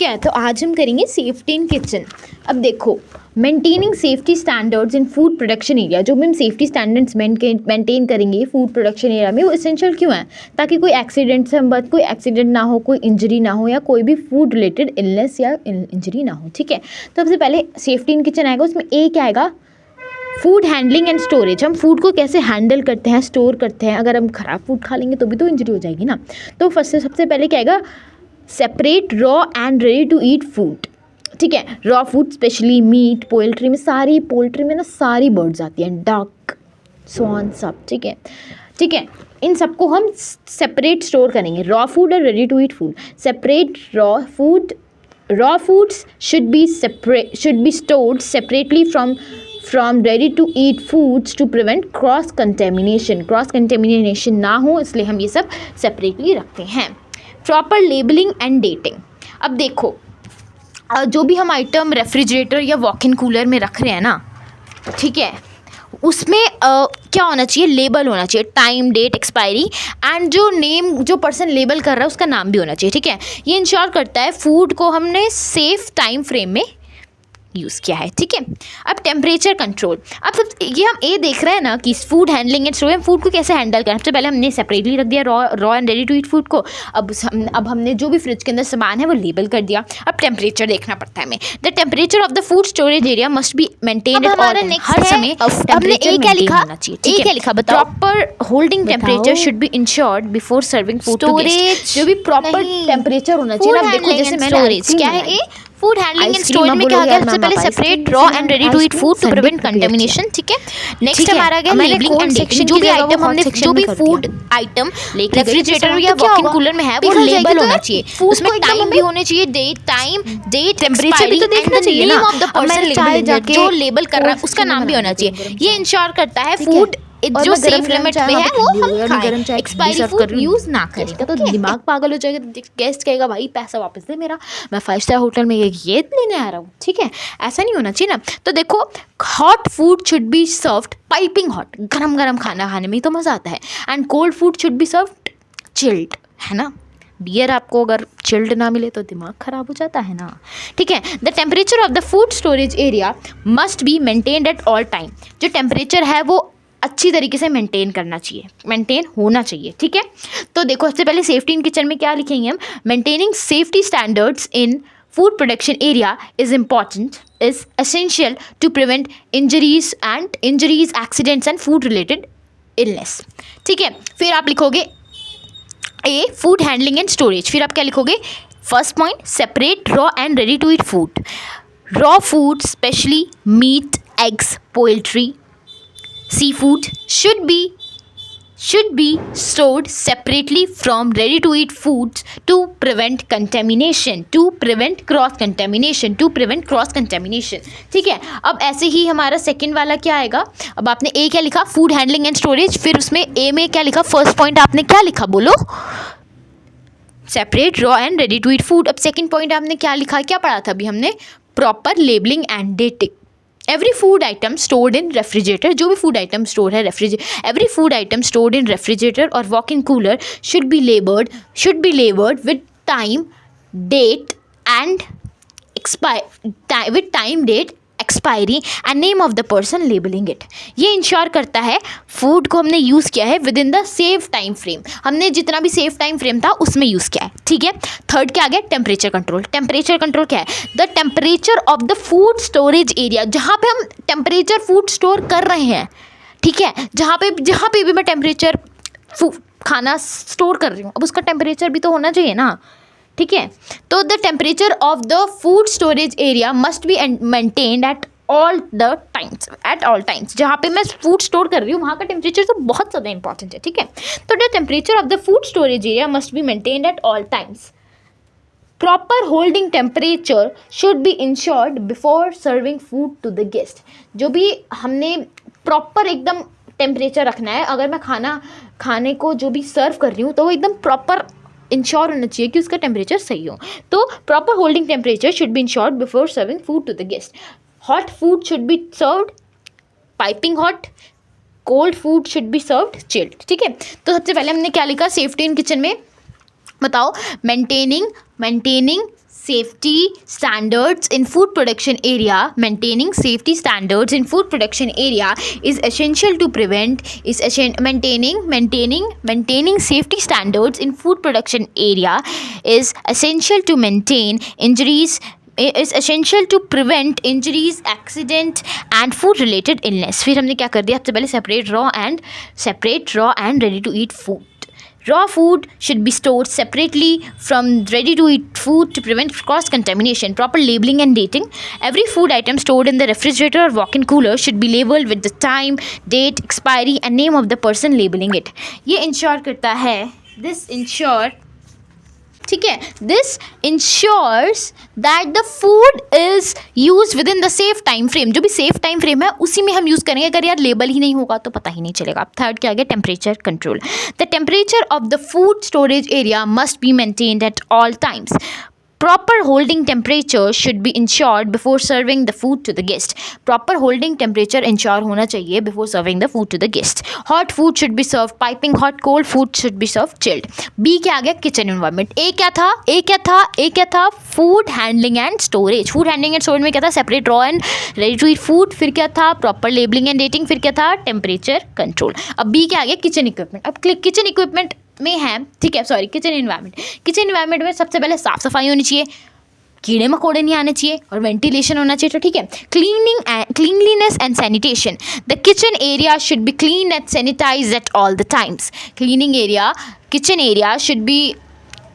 है, तो आज हम करेंगे सेफ्टी इन किचन। अब देखो, maintaining safety standards in food production area, जो भी हम सेफ्टी स्टैंडर्ड्स मेंटेन करेंगे फूड प्रोडक्शन एरिया में, वो एसेंशियल क्यों है? ताकि कोई एक्सीडेंट से बच, कोई एक्सीडेंट ना हो, कोई इंजरी ना हो, या कोई भी फूड रिलेटेड इलनेस या इंजरी ना हो। ठीक है, तो सबसे पहले सेफ्टी इन किचन आएगा, उसमें ए क्या आएगा? Food handling and storage. हम फूड को कैसे हैंडल करते हैं, स्टोर करते हैं। अगर हम ख़राब फूड खा लेंगे तो भी तो इंजरी हो जाएगी ना। तो सबसे पहले क्या आएगा? Separate raw and ready to eat food. ठीक है, raw food specially meat, poultry में ना सारी बर्ड्स आती हैं, डक, स्वान, सब। ठीक है, ठीक है, इन सबको हम सेपरेट स्टोर करेंगे, रॉ फूड और ready to eat food. Separate raw foods should be stored separately from ready to eat foods to prevent cross contamination ना हो, इसलिए हम ये सब सेपरेटली रखते हैं। Proper labelling and dating. अब देखो, जो भी हम आइटम रेफ्रिजरेटर या वॉक इन कूलर में रख रहे हैं ना, ठीक है, उसमें क्या होना चाहिए? लेबल होना चाहिए, टाइम, डेट, एक्सपायरी, एंड जो पर्सन लेबल कर रहा है उसका नाम भी होना चाहिए। ठीक है, ये इंश्योर करता है फूड को हमने सेफ टाइम फ्रेम में यूज़ किया है। ठीक है, अब टेम्परेचर कंट्रोल। अब ये हम ए देख रहे हैं ना कि food handling and storage, food को कैसे हैंडल करें। सबसे पहले हमने सेपरेटली रख दिया raw and ready to eat food को। अब हमने जो भी फ्रिज के अंदर सामान है वो लेबल कर दिया। अब टेम्परेचर देखना पड़ता है हमें। The temperature of the food storage area must be maintained at all time. हर समय हमने ए क्या लिखा? ए क्या लिखा बताओ? Proper holding temperature should be ensured before serving food to guest. जो भी प्रॉपर टेम्परेचर होना चाहिए। अब देखो, जैसे मैंने क्या है A food handling and storage में क्या गया? सबसे पहले separate raw and ready to eat food to prevent contamination. ठीक है, नेक्स्ट हमारा गया लेबलिंग एंड डेटिंग। जो भी आइटम हमने, जो भी फूड आइटम रेफ्रिजरेटर या वॉक इन कूलर में है, वो लेबल होना चाहिए, उसमें टाइम भी होने चाहिए, डेट, टेम्परेचर भी तो देखना चाहिए ना। ऑफ द पर्सन जो लेबल कर रहा है उसका नाम भी होना चाहिए। ये इंश्योर करता है फूड जो सेफ लिमिट में है वो हम खाएं, एक्सपायरी फूड यूज ना करें। तो दिमाग पागल हो जाएगा। गेस्ट कहेगा भाई पैसा वापस दे मेरा, मैं 5 स्टार होटल में ये लेने आ रहा हूँ। ठीक है, ऐसा नहीं होना चाहिए ना। तो देखो, hot food should be served piping hot, गरम गरम खाना खाने में ही तो मज़ा आता है। And cold food should be served chilled, है ना। बियर आपको अगर चिल्ड ना मिले तो दिमाग ख़राब हो जाता है ना। ठीक है, the temperature of the food storage area must be maintained at all time. जो टेम्परेचर है वो अच्छी तरीके से मेंटेन करना चाहिए, मेंटेन होना चाहिए। ठीक है, तो देखो, सबसे पहले सेफ्टी इन किचन में क्या लिखेंगे हम? Maintaining safety standards in food production area is essential to prevent injuries, accidents and food related illness. ठीक है, फिर आप लिखोगे A food handling and storage. फिर आप क्या लिखोगे? First point, separate raw and ready to eat food. Raw food specially meat, eggs, poultry, seafood should be stored separately from ready to eat foods to prevent cross contamination। ठीक है, अब ऐसे ही हमारा second वाला क्या आएगा? अब आपने ए क्या लिखा? Food handling and storage. फिर उसमें ए में क्या लिखा? फर्स्ट पॉइंट आपने क्या लिखा बोलो? Separate raw and ready to eat food. अब सेकंड पॉइंट आपने क्या लिखा? क्या पढ़ा था अभी हमने? Proper labelling and dating. Every food item stored in refrigerator, जो भी फूड आइटम स्टोर है every food item stored in refrigerator और walk in cooler should be labelled with time, date and expiry and name of the person labelling it. ये ensure करता है food को हमने use किया है with in the safe time frame. हमने जितना भी सेफ टाइम फ्रेम था उसमें यूज़ किया है। ठीक है, थर्ड क्या आ गया? Temperature control. टेम्परेचर कंट्रोल क्या है? The temperature of the food storage area, जहाँ पे हम टेम्परेचर फूड स्टोर कर रहे हैं। ठीक है, जहाँ पे भी मैं टेम्परेचर खाना स्टोर कर रही हूँ, अब उसका टेम्परेचर भी तो होना चाहिए ना। ठीक है, तो the temperature of the food storage area must be maintained at all times. जहाँ पे मैं फूड स्टोर कर रही हूँ वहाँ का टेम्परेचर तो बहुत ज़्यादा इंपॉर्टेंट है। ठीक है, तो the temperature of the food storage area must be maintained at all times. Proper holding temperature should be ensured before serving food to the guest. जो भी हमने प्रॉपर एकदम टेम्परेचर रखना है। अगर मैं खाने को जो भी सर्व कर रही हूँ तो वो एकदम प्रॉपर इंश्योर होना चाहिए कि उसका टेम्परेचर सही हो। तो proper holding temperature should be ensured before serving food to the guest. Hot food should be served piping hot, cold food should be served chilled. ठीक है, तो सबसे पहले हमने क्या लिखा सेफ्टी इन किचन में? बताओ, maintaining safety standards in food production area. Maintaining safety standards in food production area is essential to prevent maintaining safety standards in food production area is essential to maintain injuries is essential to prevent injuries, accident and food related illness. फिर हमने क्या कर दिया, सबसे पहले separate raw and ready to eat food. Raw food should be stored separately from ready-to-eat food to prevent cross-contamination. Proper labeling and dating. Every food item stored in the refrigerator or walk-in cooler should be labeled with the time, date, expiry and name of the person labeling it. ये ensure करता है, this ensures that the food is used within the safe time frame. जो भी safe time frame है उसी में हम use करेंगे. अगर यार लेबल ही नहीं होगा तो पता ही नहीं चलेगा. अब थर्ड क्या आ गया, temperature control. The temperature of the food storage area must be maintained at all times. Proper holding temperature should be ensured before serving the food to the guest. Proper holding temperature ensure होना चाहिए before serving the food to the guest. Hot food should be served piping hot, cold food should be served chilled. B क्या आ गया, kitchen environment. A क्या था food handling and storage. Food handling and storage में क्या था, separate raw and ready to eat food. फिर क्या था, proper labeling and dating. फिर क्या था, temperature control. अब B क्या आ गया, kitchen equipment. अब kitchen equipment में है, ठीक है, सॉरी, किचन इन्वायरमेंट में सबसे पहले साफ सफाई होनी चाहिए, कीड़े मकोड़े नहीं आने चाहिए और वेंटिलेशन होना चाहिए. तो ठीक है, cleanliness and sanitation. The kitchen area should be clean and sanitize at all the times.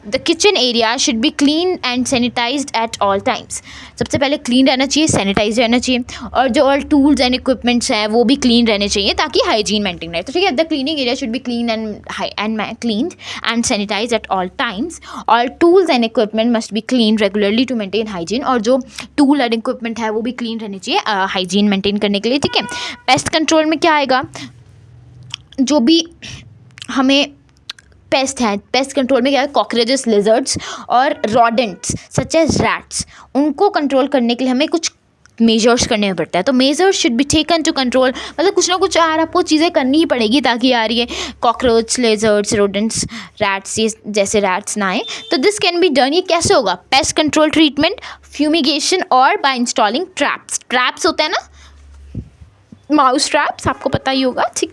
The kitchen area should be clean and sanitized at all times. सबसे पहले क्लीन रहना चाहिए, सैनिटाइज रहना चाहिए और जो ऑल टूल्स एंड इक्विपमेंट्स हैं वो भी क्लीन रहने चाहिए ताकि हाइजीन मेंटेन रहे. तो ठीक है, the cleaning area should be clean and sanitize at all times. All tools and equipment must be clean regularly to maintain hygiene. और जो टूल एंड इक्विपमेंट है वो भी क्लीन रहने चाहिए हाइजीन मेंटेन करने के लिए. ठीक है, पेस्ट कंट्रोल में क्या आएगा, जो भी हमें पेस्ट हैं, पेस्ट कंट्रोल में क्या है, कॉकरोचेस, लिजर्ड्स और रॉडेंट्स सच एज रैट्स, उनको कंट्रोल करने के लिए हमें कुछ मेजर्स करने पड़ता है. तो measures should be taken to control, मतलब कुछ ना कुछ यार आपको चीज़ें करनी ही पड़ेगी ताकि यार ये कॉकरोच, लिजर्ड्स, रोडेंट्स, रैट्स, ये जैसे रैट्स ना आए. तो दिस कैन बी डन, ये कैसे होगा, पेस्ट कंट्रोल ट्रीटमेंट, फ्यूमिगेशन और बाय इंस्टॉलिंग ट्रैप्स होते हैं ना, माउस ट्रैप्स, आपको पता ही होगा. ठीक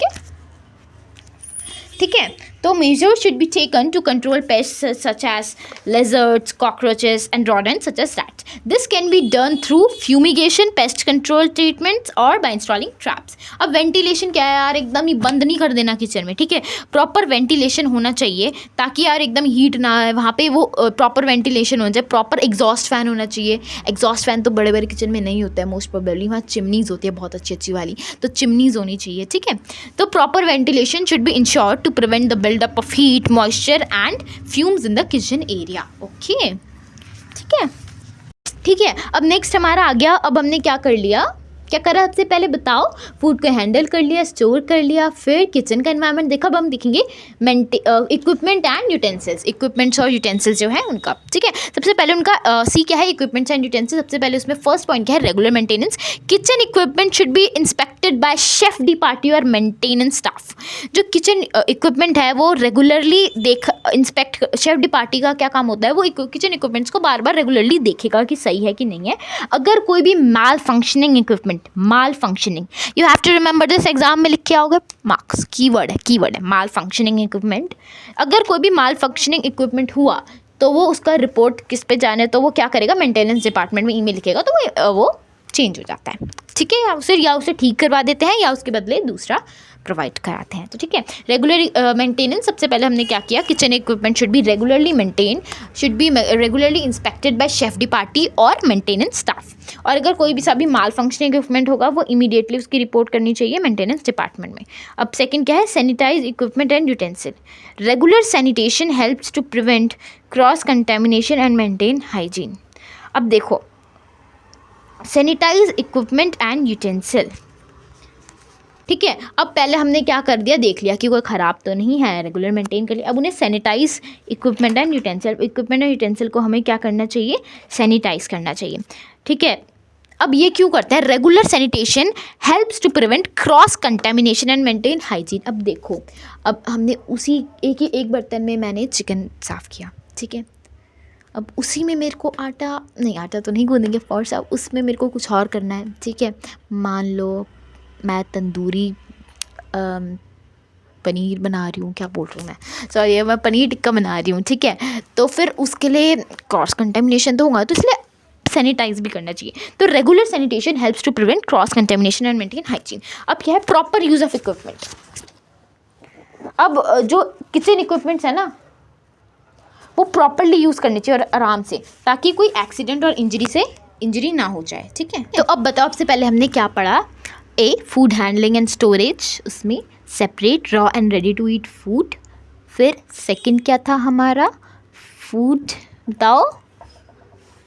है, तो measures should be taken to control pests such as lizards, cockroaches and rodents such as rats. This can be done through fumigation, pest control treatments और by installing traps. अब ventilation क्या है यार, एकदम ही बंद नहीं कर देना किचन में. ठीक है, प्रॉपर वेंटिलेशन होना चाहिए ताकि यार एकदम हीट ना आए वहाँ पे, वो प्रॉपर वेंटिलेशन हो जाए. प्रॉपर एग्जॉस्ट फैन होना चाहिए. एग्जॉस्ट फैन तो बड़े बड़े किचन में नहीं होता है मोस्ट प्रोबेबली, वहाँ चिमनीज़ होती है बहुत अच्छी वाली, तो चिमनीज़ होनी चाहिए. ठीक है, तो proper ventilation should be ensured to prevent the buildup of heat, moisture and fumes in the kitchen area. Okay, ठीक है. अब नेक्स्ट हमारा आ गया, अब हमने क्या कर लिया, क्या करा, सबसे पहले बताओ, फूड को हैंडल कर लिया, स्टोर कर लिया, फिर किचन का एनवायरनमेंट देखा. अब हम देखेंगे इक्विपमेंट एंड यूटेंसिल्स, इक्विपमेंट्स और यूटेंसिल्स जो है उनका. ठीक है, सबसे पहले उनका सी क्या है, इक्विपमेंट्स एंड यूटेंसिल्स. सबसे पहले उसमें फर्स्ट पॉइंट क्या है, regular maintenance. Kitchen equipment should be inspected by chef D party और मेंटेनेंस स्टाफ. जो किचन इक्विपमेंट है वो regularly inspect, chef D party का क्या काम होता है, वो किचन इक्विपमेंट्स को बार बार रेगुलरली देखेगा कि सही है कि नहीं है. अगर कोई भी malfunctioning equipment, malfunctioning, you have to remember this, exam में लिख के आओगे, मार्क्स, कीवर्ड है माल फंक्शनिंग इक्विपमेंट. अगर कोई भी माल फंक्शनिंग इक्विपमेंट हुआ तो वो उसका रिपोर्ट किस पे जाने, तो वो क्या करेगा, मेंटेनेंस डिपार्टमेंट में ईमेल लिखेगा, तो वो चेंज हो जाता है. ठीक है, या उसे ठीक करवा देते हैं या उसके बदले दूसरा प्रोवाइड कराते हैं. तो ठीक है, रेगुलर मेंटेनेंस. सबसे पहले हमने क्या किया, kitchen equipment should be regularly maintain, should be regularly inspected by chef D party और मेंटेनेंस स्टाफ. और अगर कोई भी सभी माल फंक्शनिंग इक्विपमेंट होगा वो इमीडिएटली उसकी रिपोर्ट करनी चाहिए मेंटेनेंस डिपार्टमेंट में. अब सेकंड क्या है, sanitize equipment and utensil. Regular sanitation helps to prevent cross contamination and maintain hygiene. अब देखो, सैनिटाइज इक्विपमेंट एंड यूटेंसिल. ठीक है, अब पहले हमने क्या कर दिया, देख लिया कि कोई ख़राब तो नहीं है, रेगुलर मेंटेन कर लिया. अब उन्हें सैनिटाइज इक्विपमेंट एंड यूटेंसिल को हमें क्या करना चाहिए, सैनिटाइज करना चाहिए. ठीक है, अब ये क्यों करते हैं, regular sanitation helps to prevent cross contamination and maintain hygiene. अब देखो, अब हमने उसी एक बर्तन में मैंने चिकन साफ़ किया. ठीक है, अब उसी में मेरे को आटा तो नहीं गूँदेंगे फॉर्स, अब उसमें मेरे को कुछ और करना है, ठीक है। मान लो मैं तंदूरी पनीर बना रही हूँ, क्या बोल रही हूँ मैं, सॉरी, मैं पनीर टिक्का बना रही हूँ, ठीक है। तो फिर उसके लिए क्रॉस कंटेमिनेशन तो होगा, तो इसलिए सैनिटाइज भी करना चाहिए। तो regular sanitation helps to prevent cross contamination and maintain hygiene. अब क्या है, प्रॉपर यूज़ ऑफ इक्विपमेंट। अब जो किचन इक्विपमेंट्स है ना, वो प्रॉपरली यूज़ करनी चाहिए और आराम से, ताकि कोई एक्सीडेंट और इंजरी ना हो जाए, ठीक है। तो अब बताओ, सबसे पहले हमने क्या पढ़ा। A, food handling and storage, उसमें separate raw and ready to eat food. फिर सेकंड क्या था हमारा, फूड, बताओ,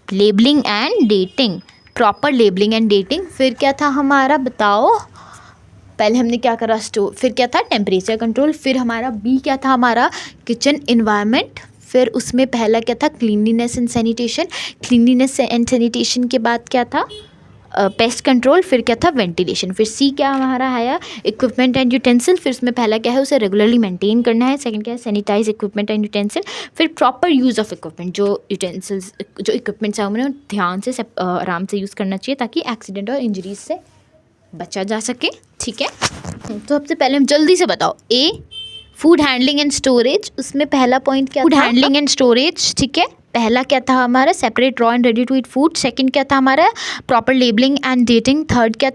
labelling and dating, proper labelling and dating. फिर क्या था हमारा, बताओ, पहले हमने क्या करा, फिर क्या था, टेम्परेचर कंट्रोल। फिर हमारा बी क्या था, हमारा किचन इन्वायरमेंट। फिर उसमें पहला क्या था, cleanliness and sanitation. Cleanliness and sanitation के बाद क्या था, पेस्ट कंट्रोल। फिर क्या था, वेंटिलेशन। फिर सी क्या हमारा है, इक्विपमेंट एंड यूटेंसिल। फिर उसमें पहला क्या है, उसे रेगुलरली मेंटेन करना है। सेकंड क्या है, सैनिटाइज इक्विपमेंट एंड यूटेंसिल। फिर प्रॉपर यूज़ ऑफ इक्विपमेंट, जो इक्विपमेंट्स है उन्हें ध्यान से आराम से यूज़ करना चाहिए, ताकि एक्सीडेंट और इंजरीज से बचा जा सके, ठीक है। तो सबसे पहले हम जल्दी से बताओ, ए, फूड हैंडलिंग एंड स्टोरेज, उसमें पहला पॉइंट क्या था, फूड हैंडलिंग एंड स्टोरेज, ठीक है। पहला क्या था हमारा, separate raw and ready to eat food. Second क्या था हमारा, proper labelling and dating. Third क्या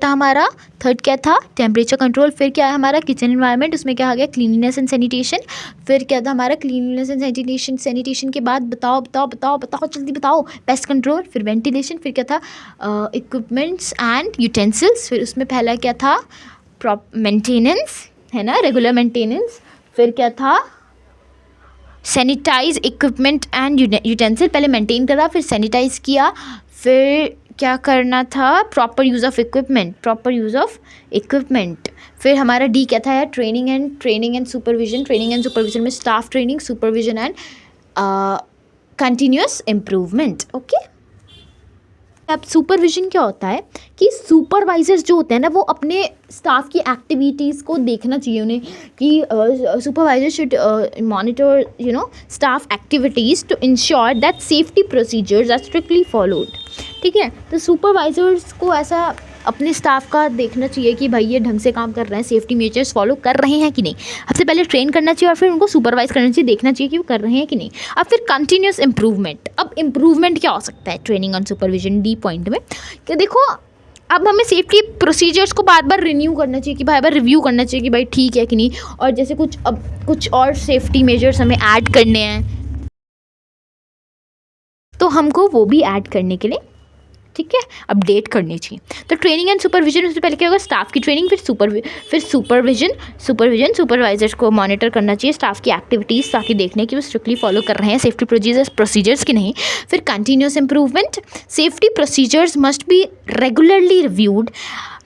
था, टेम्परेचर कंट्रोल। फिर क्या है हमारा, किचन एनवायरनमेंट, उसमें क्या आ गया, क्लीनलीनेस एंड सैनिटेशन। फिर क्या था हमारा, क्लीनलीनेस एंड सैनिटेशन के बाद बताओ जल्दी बताओ, पेस्ट कंट्रोल। फिर वेंटिलेशन। फिर क्या था, इक्विपमेंट्स एंड यूटेंसिल्स। फिर उसमें पहला क्या था, मेंटेनेंस, है ना, रेगुलर मेंटेनेंस। फिर क्या था, सैनिटाइज इक्विपमेंट एंड यूटेंसिल, पहले मेंटेन करा, फिर सैनिटाइज किया। फिर क्या करना था, प्रॉपर यूज़ ऑफ इक्विपमेंट। फिर हमारा डी क्या था यार, training and supervision. Training and supervision में staff training, supervision and continuous improvement, okay. अब सुपरविजन क्या होता है कि सुपरवाइजर्स जो होते हैं ना, वो अपने स्टाफ की एक्टिविटीज़ को देखना चाहिए उन्हें, कि supervisor should monitor staff activities to ensure that safety procedures are strictly followed, ठीक है। तो सुपरवाइजर्स को ऐसा अपने स्टाफ का देखना चाहिए कि भाई ये ढंग से काम कर रहे हैं, सेफ्टी मेजर्स फॉलो कर रहे हैं कि नहीं। सबसे पहले ट्रेन करना चाहिए और फिर उनको सुपरवाइज करना चाहिए, देखना चाहिए कि वो कर रहे हैं कि नहीं। अब फिर कंटिन्यूस इम्प्रूवमेंट। अब इम्प्रूवमेंट क्या हो सकता है training and supervision D point में, कि देखो अब हमें सेफ्टी प्रोसीजर्स को बार बार रिन्यू करना चाहिए, कि बार बार रिव्यू करना चाहिए कि भाई ठीक है कि नहीं। और जैसे कुछ और सेफ्टी मेजर्स हमें ऐड करने हैं, तो हमको वो भी ऐड करने के लिए, ठीक है, अपडेट करनी चाहिए। तो ट्रेनिंग एंड सुपरविजन, उससे पहले क्या होगा, स्टाफ की ट्रेनिंग, फिर सुपरविजन सुपरवाइजर्स को मॉनिटर करना चाहिए स्टाफ की एक्टिविटीज़, ताकि देखने कि वो स्ट्रिक्टली फॉलो कर रहे हैं सेफ्टी प्रोसीजर्स की नहीं। फिर continuous improvement, safety procedures must be regularly reviewed.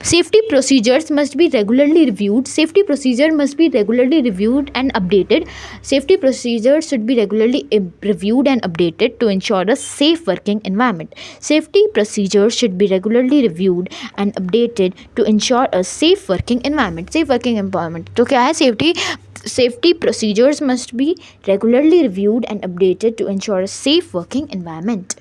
Safety procedures must be regularly reviewed. Safety procedure must be regularly reviewed and updated. Safety procedures should be regularly reviewed and updated to ensure a safe working environment. Safety procedures should be regularly reviewed and updated to ensure a safe working environment. Safe working environment. तो क्या है, safety procedures must be regularly reviewed and updated to ensure a safe working environment.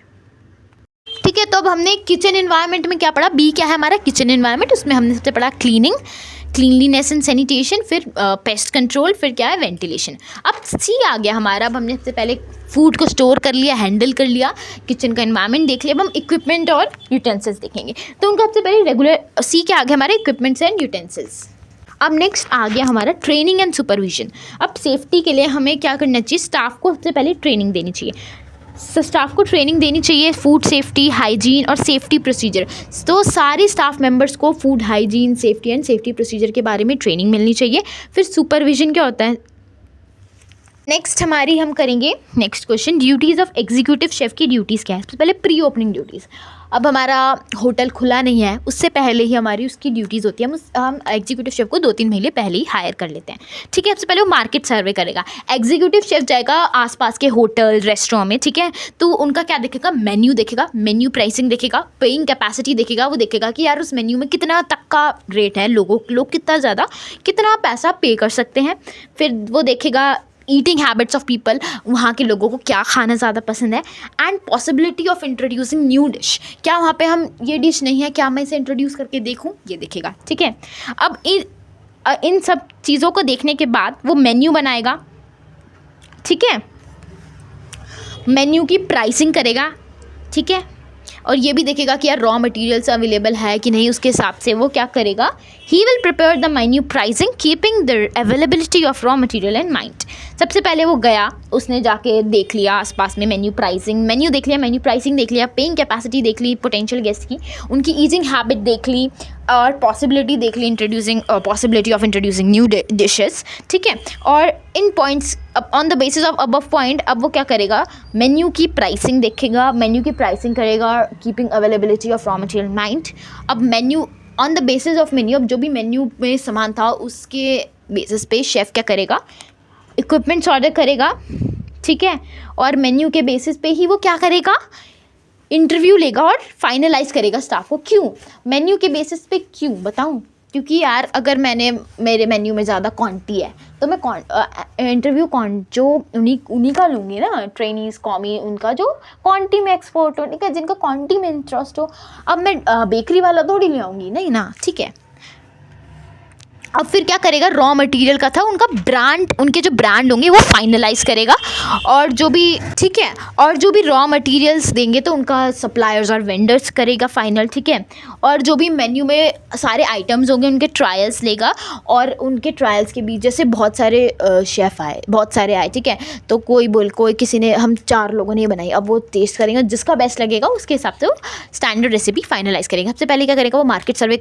ठीक है। तो अब हमने kitchen environment में क्या पढ़ा, बी क्या है हमारा, किचन एनवायरनमेंट, उसमें हमने सबसे पढ़ा क्लीनलीनेस एंड सैनिटेशन। फिर पेस्ट कंट्रोल। फिर क्या है, वेंटिलेशन। अब सी आ गया हमारा। अब हमने सबसे पहले फूड को स्टोर कर लिया, हैंडल कर लिया, किचन का एनवायरनमेंट देख लिया। अब हम इक्विपमेंट और यूटेंसिल्स देखेंगे। तो उनका सबसे पहले रेगुलर सी क्या आ गया हमारे, इक्विपमेंट्स एंड यूटेंसिल्स। अब नेक्स्ट आ गया हमारा ट्रेनिंग एंड सुपरविजन। अब सेफ्टी के लिए हमें क्या करना चाहिए, स्टाफ को सबसे पहले ट्रेनिंग देनी चाहिए। स्टाफ को ट्रेनिंग देनी चाहिए फूड सेफ्टी, हाइजीन और सेफ्टी प्रोसीजर। तो सारे स्टाफ मेंबर्स को food hygiene, safety and safety procedure के बारे में ट्रेनिंग मिलनी चाहिए। फिर सुपरविजन क्या होता है, नेक्स्ट हमारी हम करेंगे next question, duties of executive chef की ड्यूटीज़ क्या है। सबसे पहले प्री ओपनिंग ड्यूटीज़। अब हमारा होटल खुला नहीं है, उससे पहले ही हमारी उसकी ड्यूटीज़ होती है। हम एग्जीक्यूटिव शेफ़ को 2-3 महीने पहले ही हायर कर लेते हैं, ठीक है। सबसे पहले वो मार्केट सर्वे करेगा। एग्जीक्यूटिव शेफ़ जाएगा आसपास के होटल रेस्टोरेंट में, ठीक है। तो उनका क्या देखेगा, मेन्यू देखेगा, मेन्यू प्राइसिंग देखेगा, पेइंग कैपेसिटी देखेगा। वो देखेगा कि यार उस मेन्यू में कितना तक का रेट है, लोग कितना ज़्यादा कितना पैसा पे कर सकते हैं। फिर वो देखेगा ईटिंग हैबिट्स ऑफ पीपल, वहाँ के लोगों को क्या खाना ज़्यादा पसंद है, and possibility of introducing new dish, क्या वहाँ पे हम ये डिश नहीं है, क्या मैं इसे इंट्रोड्यूस करके देखूँ, ये देखेगा। ठीक है, अब इन सब चीज़ों को देखने के बाद वो मेन्यू बनाएगा। ठीक है, मेन्यू की प्राइसिंग करेगा। ठीक है, और ये भी देखेगा कि यार रॉ मटेरियल्स अवेलेबल है कि नहीं, उसके हिसाब से वो क्या करेगा, he will prepare the menu pricing keeping the availability of raw material in mind. सबसे पहले वो गया, उसने जाके देख लिया आसपास में मेन्यू प्राइसिंग, मेन्यू देख लिया, मेन्यू प्राइसिंग देख लिया, पेइंग कैपेसिटी देख ली पोटेंशियल गेस्ट की, उनकी ईटिंग हैबिट देख ली, और पॉसिबिलिटी देख ली possibility of introducing new dishes. ठीक है, और in points on the basis of above point अब वो क्या करेगा, मेन्यू की प्राइसिंग देखेगा, मेन्यू की प्राइसिंग करेगा keeping availability of raw material mind. अब menu on the basis of menu, अब जो भी मेन्यू में सामान था उसके बेसिस पे शेफ़ क्या करेगा, इक्विपमेंट्स ऑर्डर करेगा। ठीक है, और मेन्यू के बेसिस पे ही वो क्या करेगा, इंटरव्यू लेगा और फाइनलाइज करेगा स्टाफ को। क्यों मेन्यू के बेसिस पे, क्यों बताऊं, क्योंकि यार अगर मेरे मेन्यू में ज़्यादा क्वांटिटी है तो मैं इंटरव्यू जो उन्हीं का लूँगी ना, ट्रेनीज़ कॉमी, उनका जो क्वांटिटी में एक्सपर्ट हो, ठीक है, जिनका क्वांटिटी में इंटरेस्ट हो। अब मैं बेकरी वाला थोड़ी ले आऊँगी, नहीं ना। ठीक है, अब फिर क्या करेगा, रॉ मटेरियल का था उनका ब्रांड, उनके जो ब्रांड होंगे वो फाइनलाइज करेगा, और जो भी, ठीक है, और जो भी रॉ मटेरियल्स देंगे तो उनका सप्लायर्स और वेंडर्स करेगा फाइनल। ठीक है, और जो भी मेन्यू में सारे आइटम्स होंगे उनके ट्रायल्स लेगा, और उनके ट्रायल्स के बीच जैसे बहुत सारे शेफ़ आए, बहुत सारे आए, ठीक है, तो कोई किसी ने, हम 4 लोगों ने बनाई, अब वो टेस्ट करेंगे, जिसका बेस्ट लगेगा उसके हिसाब से वो स्टैंडर्ड रेसिपी फाइनलाइज करेंगे। सबसे पहले क्या करेगा, वो मार्केट सर्वे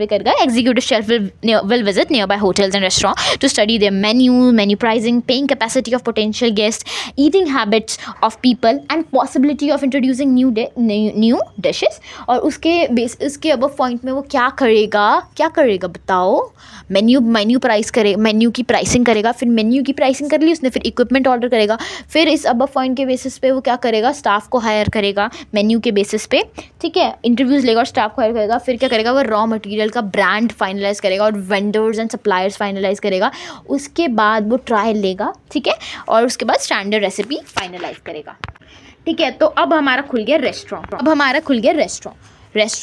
करेगा, executive shelf will visit nearby hotels and restaurants to study their menu pricing, paying capacity of potential guests, eating habits of people, and possibility of introducing new dishes। और उसके अब पॉइंट में वो क्या करेगा बताओ, मेन्यू की प्राइसिंग करेगा, फिर मेन्यू की प्राइसिंग कर ली उसने, फिर इक्विपमेंट ऑर्डर करेगा, फिर इस अब पॉइंट के बेसिस पे वो क्या करेगा, स्टाफ को हायर करेगा मेन्यू के बेसिस पे। ठीक है, इंटरव्यूज़ लेगा और स्टाफ को हायर करेगा, फिर क्या करेगा, वो रॉ मटेरियल का ब्रांड फाइनलाइज करेगा और वेंडर्स एंड सप्लायर्स फाइनलाइज करेगा। उसके बाद वो ट्रायल लेगा, ठीक है, और उसके बाद स्टैंडर्ड रेसिपी फाइनलाइज करेगा। ठीक है, तो अब हमारा खुल गया रेस्टोरेंट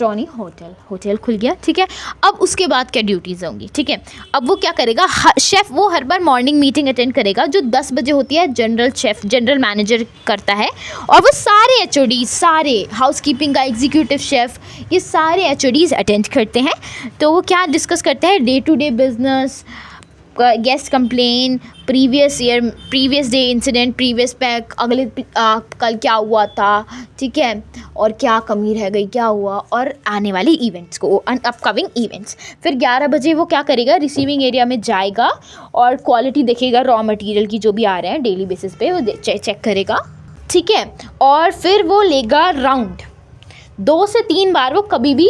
नहीं, होटल खुल गया। ठीक है, अब उसके बाद क्या ड्यूटीज़ होंगी। ठीक है, अब वो क्या करेगा, शेफ़ वो हर बार मॉर्निंग मीटिंग अटेंड करेगा जो 10 बजे होती है, जनरल मैनेजर करता है, और वो सारे HOD, सारे हाउसकीपिंग का, एग्जीक्यूटिव शेफ़, ये सारे HODs अटेंड करते हैं। तो वो क्या डिस्कस करते हैं, day to day business, guest complain, previous day incident, previous pack, कल क्या हुआ था, ठीक है, और क्या कमी रह गई, क्या हुआ, और आने वाले इवेंट्स को, अपकमिंग इवेंट्स। फिर 11 बजे वो क्या करेगा, रिसीविंग एरिया में जाएगा और क्वालिटी देखेगा रॉ मटेरियल की, जो भी आ रहे हैं डेली बेसिस पे वो चेक करेगा। ठीक है, और फिर वो लेगा राउंड 2 से 3 बार, वो कभी भी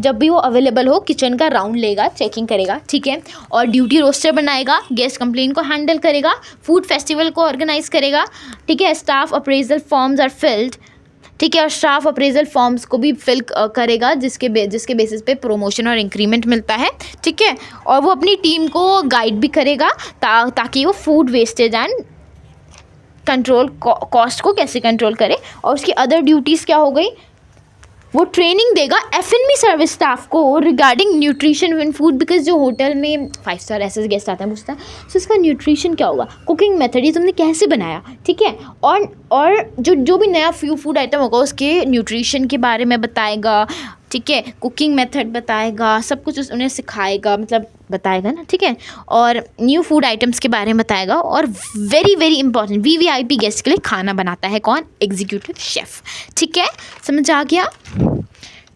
जब भी वो अवेलेबल हो किचन का राउंड लेगा, चेकिंग करेगा। ठीक है, और ड्यूटी रोस्टर बनाएगा, गेस्ट कंप्लेन को हैंडल करेगा, फूड फेस्टिवल को ऑर्गेनाइज करेगा। ठीक है, staff appraisal forms are filled, ठीक है, और स्टाफ अप्रेजल फॉर्म्स को भी फिल करेगा, जिसके बेसिस पे प्रमोशन और इंक्रीमेंट मिलता है। ठीक है, और वो अपनी टीम को गाइड भी करेगा ताकि वो food wastage and control, cost को कैसे कंट्रोल करे। और उसकी अदर ड्यूटीज़ क्या हो गई, वो ट्रेनिंग देगा F&B सर्विस स्टाफ को regarding nutrition in food, because जो होटल में 5 स्टार ऐसे गेस्ट आते हैं, पूछता है तो इसका न्यूट्रिशन क्या होगा, कुकिंग मेथड ये तुमने कैसे बनाया। ठीक है, और जो भी नया फूड आइटम होगा उसके न्यूट्रिशन के बारे में बताएगा। ठीक है, कुकिंग मेथड बताएगा, सब कुछ उन्हें सिखाएगा, मतलब बताएगा ना। ठीक है, और न्यू फूड आइटम्स के बारे में बताएगा, और वेरी इंपॉर्टेंट VVIP गेस्ट के लिए खाना बनाता है कौन, एग्जीक्यूटिव शेफ़। ठीक है, समझ आ गया।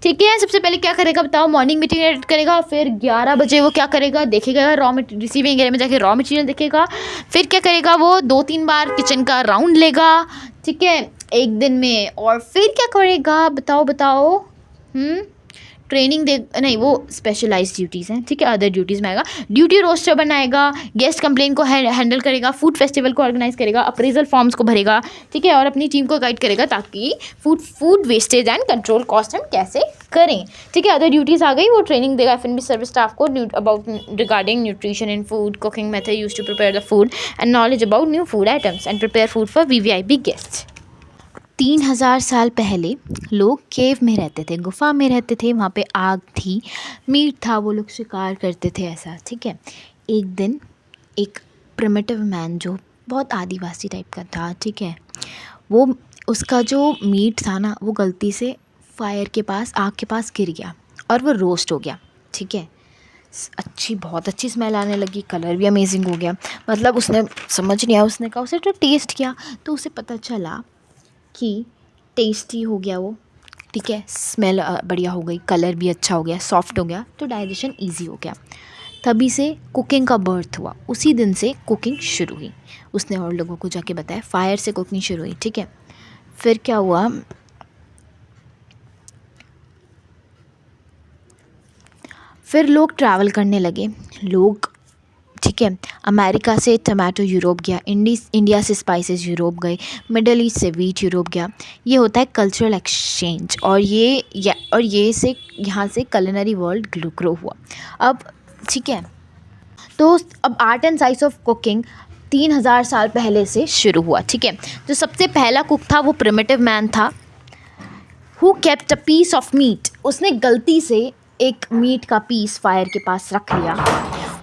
ठीक है, सबसे पहले क्या करेगा बताओ, मॉर्निंग मीटिंग एड करेगा, फिर 11 बजे वो क्या करेगा, देखेगा रिसीविंग एरिया में जाके रॉ मटेरियल देखेगा, फिर क्या करेगा, वो 2-3 बार किचन का राउंड लेगा। ठीक है, एक दिन में, और फिर क्या करेगा बताओ ट्रेनिंग दे, नहीं वो स्पेशलाइज्ड ड्यूटीज़ हैं, ठीक है। अदर ड्यूटीज़ में आएगा, ड्यूटी रोस्टर बनाएगा, गेस्ट कंप्लेन को हैंडल करेगा, फूड फेस्टिवल को ऑर्गेनाइज करेगा, अप्रेजल फॉर्म्स को भरेगा, ठीक है, और अपनी टीम को गाइड करेगा ताकि food wastage and control cost हम कैसे करें, ठीक है। अदर ड्यूटीज़ आ गई, वो ट्रेनिंग देगा F&B सर्विस स्टाफ को about regarding nutrition in food, cooking method use to prepare the food and knowledge about new food items and prepare food for VVIP guest. 3000 साल पहले लोग केव में रहते थे, गुफा में रहते थे, वहाँ पे आग थी, मीट था, वो लोग शिकार करते थे ऐसा, ठीक है। एक दिन एक प्रिमिटिव मैन जो बहुत आदिवासी टाइप का था, ठीक है, वो उसका जो मीट था ना वो गलती से फायर के पास, आग के पास गिर गया और वो रोस्ट हो गया, ठीक है। बहुत अच्छी स्मेल आने लगी, कलर भी अमेजिंग हो गया, मतलब उसने समझ नहीं आया, उसने कहा, उसे तो टेस्ट किया तो उसे पता चला कि टेस्टी हो गया वो, ठीक है, स्मेल बढ़िया हो गई, कलर भी अच्छा हो गया, सॉफ्ट हो गया, तो डाइजेशन इजी हो गया। तभी से कुकिंग का बर्थ हुआ, उसी दिन से कुकिंग शुरू हुई। उसने और लोगों को जाके बताया, फायर से कुकिंग शुरू हुई, ठीक है। फिर क्या हुआ, फिर लोग ट्रैवल करने लगे, लोग, ठीक है, अमेरिका से टमाटो यूरोप गया, इंडिया से स्पाइसेस यूरोप गए, मिडल ईस्ट से वीट यूरोप गया। ये होता है कल्चरल एक्सचेंज, और ये से यहाँ से कलिनरी वर्ल्ड ग्रो हुआ। अब ठीक है, तो अब art and science of cooking 3000 साल पहले से शुरू हुआ, ठीक है। जो सबसे पहला कुक था वो प्रिमिटिव मैन था, who kept a piece of meat. उसने गलती से एक मीट का पीस फायर के पास रख लिया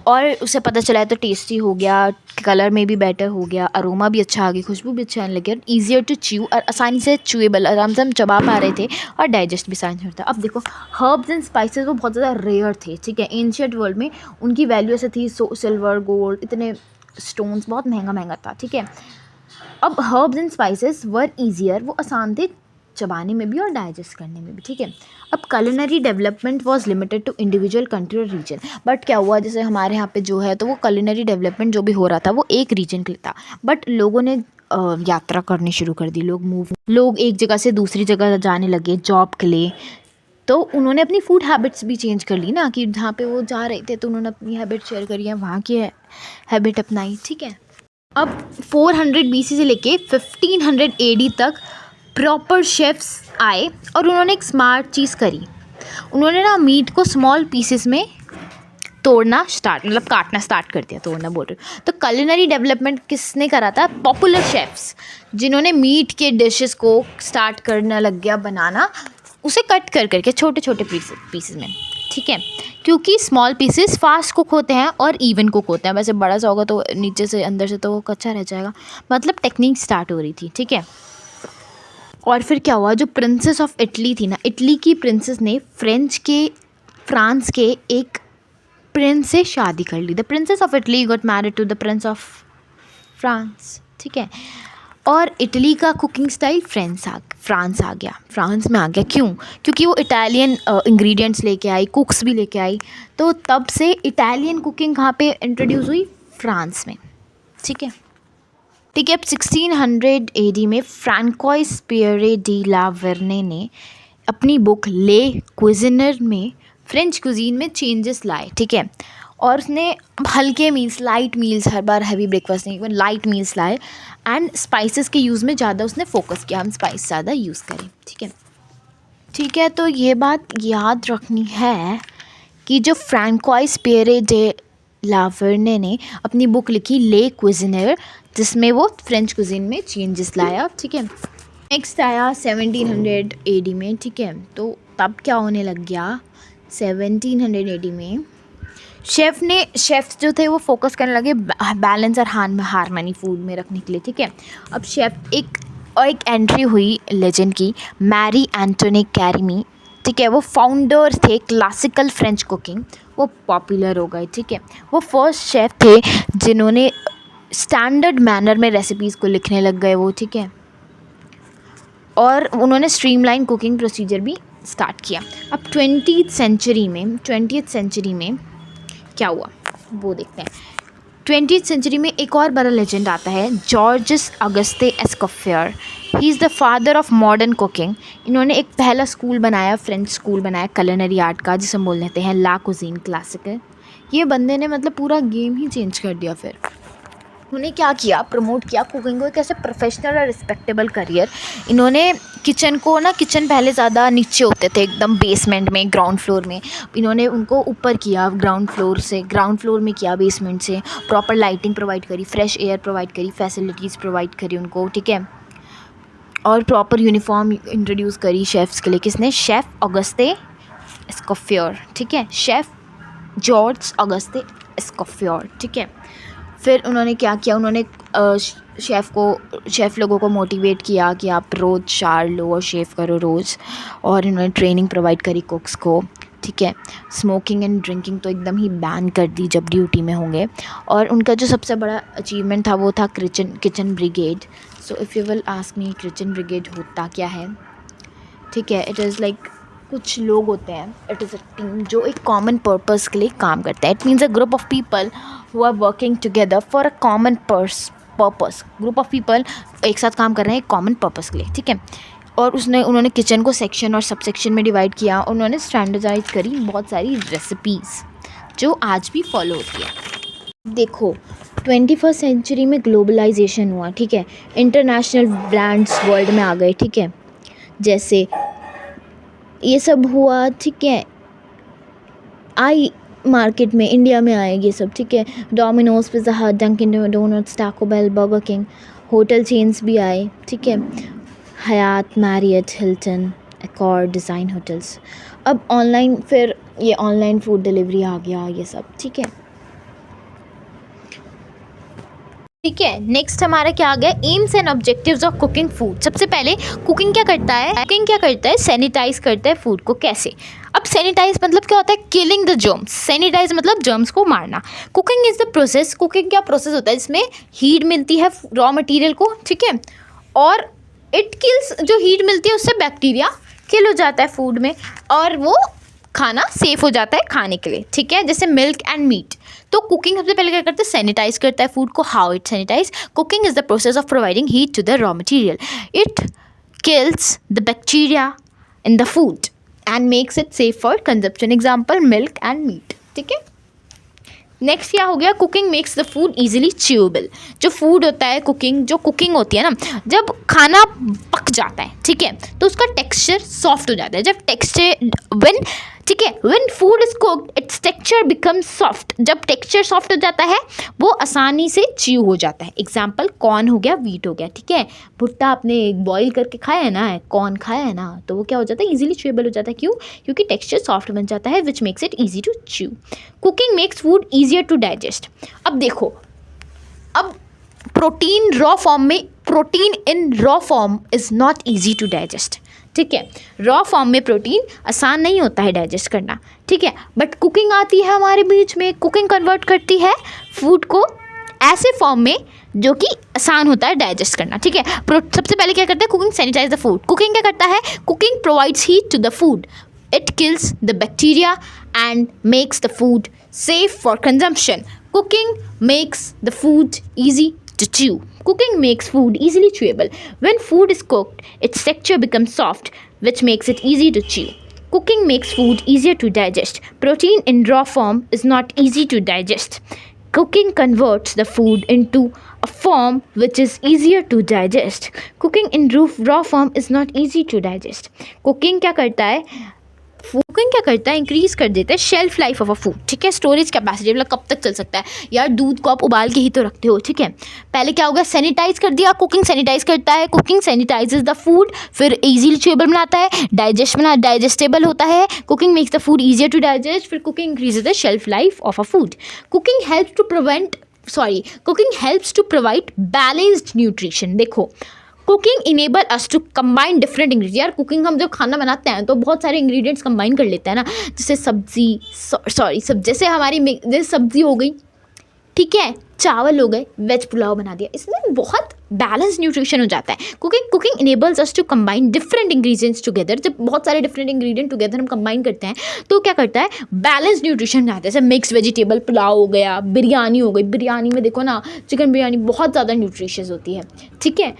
और उसे पता चला तो टेस्टी हो गया, कलर में भी बेटर हो गया, अरोमा भी अच्छा आ गया, खुशबू भी अच्छा आने लगी, और ईजियर टू च्यू, और आसानी से च्यूएबल, आराम से हम चबा पा रहे थे, और डाइजेस्ट भी आसानी से होता। अब देखो, हर्ब्स एंड स्पाइसेस वो बहुत ज़्यादा रेयर थे, ठीक है। एंशिएंट वर्ल्ड में उनकी वैल्यू ऐसे थी, सिल्वर, गोल्ड, इतने स्टोन्स, बहुत महंगा था, ठीक है। अब herbs and spices were easier, वो आसान थे चबाने में भी और डाइजेस्ट करने में भी, ठीक है। अब culinary development was limited to individual country और रीजन, बट क्या हुआ, जैसे हमारे यहाँ पे जो है, तो वो culinary डेवलपमेंट जो भी हो रहा था वो एक रीजन के लिए था, बट लोगों ने यात्रा करनी शुरू कर दी, लोग एक जगह से दूसरी जगह जाने लगे जॉब के लिए, तो उन्होंने अपनी फूड हैबिट्स भी चेंज कर ली ना, कि जहाँ पे वो जा रहे थे तो उन्होंने अपनी हैबिट शेयर करी है, वहाँ की हैबिट अपनाई, ठीक है। अब 400 BC से लेके 1500 AD तक प्रॉपर शेफ्स आए और उन्होंने एक स्मार्ट चीज़ करी, उन्होंने ना मीट को स्मॉल पीसेस में तोड़ना स्टार्ट, मतलब काटना स्टार्ट कर दिया, तोड़ना बोल रहे हो। तो culinary डेवलपमेंट किसने करा था, पॉपुलर शेफ्स, जिन्होंने मीट के डिशेस को स्टार्ट करना लग गया बनाना, उसे कट करके छोटे छोटे पीसेस में, ठीक है, क्योंकि स्मॉल पीसेस फास्ट कुक होते हैं और इवन कुक होते हैं। वैसे बड़ा सा होगा तो नीचे से अंदर से तो वो कच्चा रह जाएगा, मतलब टेक्निक स्टार्ट हो रही थी, ठीक है। और फिर क्या हुआ, जो प्रिंसेस ऑफ इटली थी ना, इटली की प्रिंसेस ने फ्रांस के एक प्रिंस से शादी कर ली। The princess of Italy got married to the prince of France, ठीक है। और इटली का कुकिंग स्टाइल फ्रांस में आ गया। क्यों? क्योंकि वो इटालियन इंग्रेडिएंट्स लेके आई, कुक्स भी लेके आई, तो तब से इटालियन कुकिंग कहाँ पे इंट्रोड्यूस हुई, फ्रांस में, ठीक है। ठीक है, अब 1600 AD में फ्रांकोइस पियरे डी ला वर्ने ने अपनी बुक ले क्विजिनर में फ्रेंच कुजीन में चेंजेस लाए, ठीक है, और उसने हल्के मील्स, लाइट मील्स, हर बार हैवी ब्रेकफास्ट नहीं, लाइट मील्स लाए, एंड स्पाइसेस के यूज़ में ज़्यादा उसने फोकस किया, हम स्पाइस ज़्यादा यूज़ करें, ठीक है। तो ये बात याद रखनी है कि जो Francois Pierre de la Varenne ने अपनी बुक लिखी ले क्विजिनर, जिसमें वो फ्रेंच कुजीन में चेंजेस लाया, ठीक है। नेक्स्ट आया 1700 AD में, ठीक है। तो तब क्या होने लग गया, 1700 AD में शेफ्स जो थे वो फोकस करने लगे बैलेंस और हार्मनी फूड में रखने के लिए, ठीक है। अब एक एंट्री हुई लेजेंड की, मैरी एंटोनी कैरीमी, ठीक है, वो फाउंडर थे क्लासिकल फ्रेंच कुकिंग, वो पॉपुलर हो गए, ठीक है। वो फर्स्ट शेफ़ थे जिन्होंने स्टैंडर्ड मैनर में रेसिपीज़ को लिखने लग गए वो, ठीक है, और उन्होंने स्ट्रीमलाइन कुकिंग प्रोसीजर भी स्टार्ट किया। अब 20th सेंचुरी में क्या हुआ वो देखते हैं। 20th सेंचुरी में एक और बड़ा लेजेंड आता है, Georges Auguste Escoffier. He is the father of modern cooking. इन्होंने एक पहला स्कूल बनाया, फ्रेंच स्कूल बनाया कुलिनरी आर्ट का, जिसे हम बोल लेते हैं ला कुजीन क्लासिक। ये बंदे ने मतलब पूरा गेम ही चेंज कर दिया। फिर उन्होंने क्या किया, प्रमोट किया कुकिंग को एक ऐसे प्रोफेशनल और रिस्पेक्टेबल करियर। इन्होंने किचन को ना, किचन पहले ज़्यादा नीचे होते थे एकदम बेसमेंट में, ग्राउंड फ्लोर में, इन्होंने उनको ऊपर किया, ग्राउंड फ्लोर में किया, बेसमेंट से। प्रॉपर लाइटिंग प्रोवाइड करी, फ्रेश एयर प्रोवाइड करी, फैसिलिटीज़ प्रोवाइड करी उनको, ठीक है। और प्रॉपर यूनिफॉर्म इंट्रोड्यूस करी शेफ़्स के लिए। किसने? शेफ़ ऑगस्टे एस्कोफियर, ठीक है, शेफ़ जॉर्ज ऑगस्टे एस्कोफियर, ठीक है। फिर उन्होंने क्या किया, उन्होंने शेफ़ लोगों को मोटिवेट किया कि आप रोज़ शावर लो और शेव करो रोज़। और इन्होंने ट्रेनिंग प्रोवाइड करी कुक्स को, ठीक है। स्मोकिंग एंड ड्रिंकिंग तो एकदम ही बैन कर दी जब ड्यूटी में होंगे। और उनका जो सबसे बड़ा अचीवमेंट था वो था kitchen brigade. So if you will ask me, kitchen brigade होता क्या है, ठीक है। इट इज़ लाइक कुछ लोग होते हैं, इट इज़ अ टीम जो एक कॉमन पर्पस के लिए काम करता है। It means a group of people who are working together for a common purpose. Group of people एक साथ काम कर रहे हैं एक कॉमन पर्पस के लिए, ठीक है। और उन्होंने किचन को सेक्शन और सब सेक्शन में डिवाइड किया। उन्होंने स्टैंडर्डाइज करी बहुत सारी रेसिपीज़ जो आज भी फॉलो होती है। देखो 21st सेंचुरी में ग्लोबलाइजेशन हुआ, ठीक है। इंटरनेशनल ब्रांड्स वर्ल्ड में आ गए, ठीक है। जैसे ये सब हुआ, ठीक है। आई मार्केट में, इंडिया में आए ये सब, ठीक है। Domino's, Pizza Hut, Dunkin Donuts, Taco Bell, Burger King, hotel chains भी आए, ठीक है। Hyatt, Marriott, Hilton, Accord, design hotels. अब ऑनलाइन, फिर ये ऑनलाइन फूड डिलीवरी आ गया, ये सब, ठीक है। ठीक है, नेक्स्ट हमारा क्या आ गया, AIIMS and objectives of cooking food. सबसे पहले कुकिंग क्या करता है, सैनिटाइज करता है फूड को। कैसे? अब सैनिटाइज मतलब क्या होता है, किलिंग द जर्म्स। सैनिटाइज मतलब जर्म्स को मारना। Cooking is the process, cooking क्या प्रोसेस होता है जिसमें हीट मिलती है रॉ मटेरियल को, ठीक है। और इट किल्स, जो हीट मिलती है उससे बैक्टीरिया किल हो जाता है फूड में, और वो खाना सेफ हो जाता है खाने के लिए, ठीक है। जैसे मिल्क एंड मीट। तो कुकिंग सबसे पहले क्या करता है, सैनिटाइज करता है फूड को। How it sanitize? Cooking is the process of providing heat to the raw material. It kills the bacteria in the food and makes it safe for consumption. Example milk and meat, ठीक है। Next क्या हो गया, cooking makes the food easily chewable. जो food होता है, जो cooking होती है ना, जब खाना पक जाता है, ठीक है, तो उसका टेक्सचर सॉफ्ट हो जाता है। जब when food is cooked it's texture becomes soft. जब टेक्सचर सॉफ्ट हो जाता है वो आसानी से च्यू हो जाता है। एग्जाम्पल कॉर्न हो गया, वीट हो गया, ठीक है। भुट्टा आपने बॉईल करके खाया है ना, कॉर्न खाया है ना, तो वो क्या हो जाता है, ईजिली च्यूएबल हो जाता है। क्यों? क्योंकि टेक्सचर सॉफ्ट बन जाता है, which makes it easy to chew. Cooking makes food easier to digest. अब देखो, अब protein in raw form is not easy to digest, ठीक है। रॉ फॉर्म में प्रोटीन आसान नहीं होता है डाइजेस्ट करना, ठीक है। बट कुकिंग आती है हमारे बीच में, कुकिंग कन्वर्ट करती है फूड को ऐसे फॉर्म में जो कि आसान होता है डाइजेस्ट करना, ठीक है। सबसे पहले क्या करता है, cooking sanitize the food. Cooking क्या करता है, cooking provides heat to the food. It kills the bacteria and makes the food safe for consumption. Cooking makes the food easy to chew. Cooking makes food easily chewable. When food is cooked, its texture becomes soft, which makes it easy to chew. Cooking makes food easier to digest. Protein in raw form is not easy to digest. Cooking converts the food into a form which is easier to digest. Cooking in raw form is not easy to digest. Cooking क्या करता है, cooking क्या करता है, increase कर देता है shelf life of a food, ठीक है। स्टोरेज कैपेसिटी, मतलब कब तक चल सकता है। यार दूध को आप उबाल के ही तो रखते हो, ठीक है। पहले क्या होगा, सैनिटाइज कर दिया, कुकिंग सैनिटाइज करता है। कुकिंग सैनिटाइजेज द फूड, फिर इजीली च्यूएबल बनाता है, डाइजेस्टेबल होता है। Cooking makes the food easier to digest, फिर cooking increases the shelf life of a food. Cooking helps to provide balanced nutrition. देखो, cooking enable us to combine different ingredients. यार cooking, हम जब खाना बनाते हैं तो बहुत सारे इंग्रेडिएंट्स कंबाइन कर लेते हैं ना, जैसे जैसे हमारी जैसे सब्ज़ी हो गई, ठीक है, चावल हो गए, वेज पुलाव बना दिया, इसमें बहुत बैलेंस न्यूट्रिशन हो जाता है। Cooking enables us to combine different ingredients together. जब बहुत सारे डिफरेंट इंग्रेडिएंट टुगेदर हम कंबाइन करते हैं तो क्या करता है, बैलेंस न्यूट्रिशन आता है। जैसे मिक्स वेजिटेबल पुलाव हो गया, बिरयानी हो गई, बिरयानी में देखो ना, चिकन बिरयानी बहुत ज़्यादा न्यूट्रिशियस होती है, ठीक है।